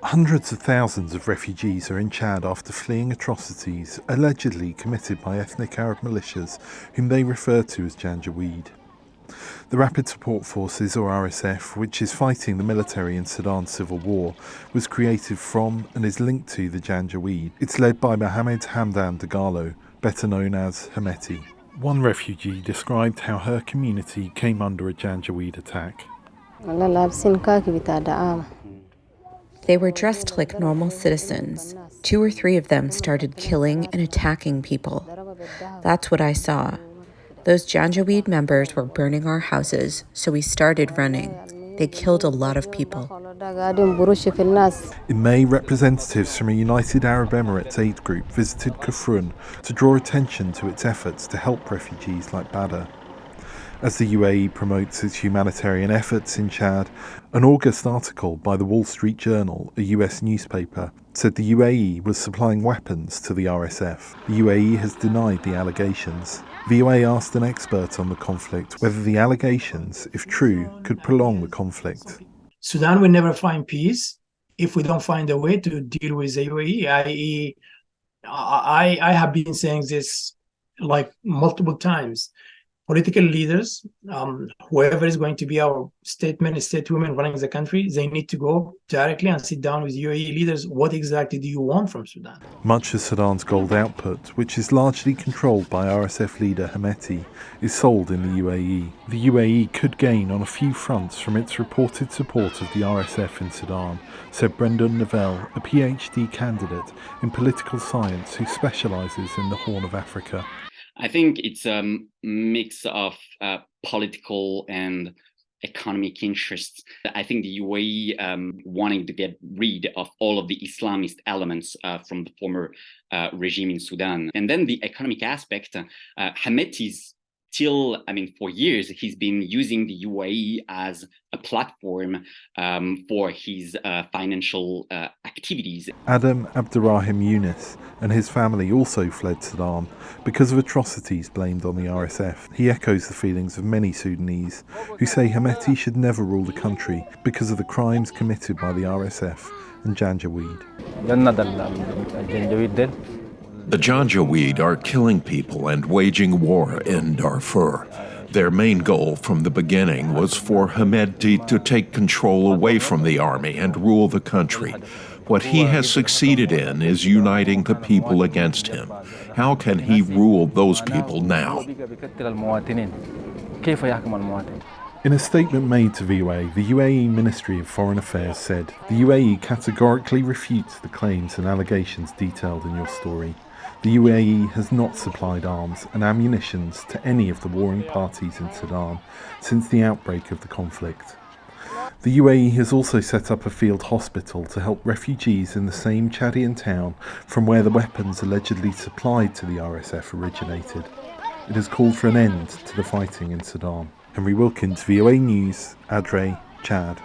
Hundreds of thousands of refugees are in Chad after fleeing atrocities allegedly committed by ethnic Arab militias whom they refer to as Janjaweed. The Rapid Support Forces, or RSF, which is fighting the military in Sudan's civil war, was created from and is linked to the Janjaweed. It's led by Mohamed Hamdan Dagalo, better known as Hemeti. One refugee described how her community came under a Janjaweed attack. They were dressed like normal citizens. 2 or 3 of them started killing and attacking people. That's what I saw. Those Janjaweed members were burning our houses, so we started running. They killed a lot of people. In May, representatives from a United Arab Emireates aid group visited Kafrun to draw attention to its efforts to help refugees like Badr. As the UAE promotes its humanitarian efforts in Chad, an August article by the Wall Street Journal, a US newspaper, said the UAE was supplying weapons to the RSF. The UAE has denied the allegations. VOA asked an expert on the conflict whether the allegations, if true, could prolong the conflict. Sudan will never find peace if we don't find a way to deal with the UAE. I have been saying this like multiple times. Political leaders, whoever is going to be our stateswomen running the country, they need to go directly and sit down with UAE leaders. What exactly do you want from Sudan? Much of Sudan's gold output, which is largely controlled by RSF leader Hemeti, is sold in the UAE. The UAE could gain on a few fronts from its reported support of the RSF in Sudan, said Brendan Novell, a PhD candidate in political science who specialises in the Horn of Africa. I think it's a mix of political and economic interests. I think the UAE wanting to get rid of all of the Islamist elements from the former regime in Sudan. And then the economic aspect, Hemeti's still, for years, he's been using the UAE as a platform for his financial activities. Adam Abdurrahim Yunus and his family also fled Sudan because of atrocities blamed on the RSF. He echoes the feelings of many Sudanese who say Hemeti should never rule the country because of the crimes committed by the RSF and Janjaweed. The Janjaweed are killing people and waging war in Darfur. Their main goal from the beginning was for Hemeti to take control away from the army and rule the country. What he has succeeded in is uniting the people against him. How can he rule those people now? In a statement made to VOA, the UAE Ministry of Foreign Affairs said, "The UAE categorically refutes the claims and allegations detailed in your story. The UAE has not supplied arms and ammunitions to any of the warring parties in Sudan since the outbreak of the conflict." The UAE has also set up a field hospital to help refugees in the same Chadian town from where the weapons allegedly supplied to the RSF originated. It has called for an end to the fighting in Sudan. Henry Wilkins, VOA News, Adre, Chad.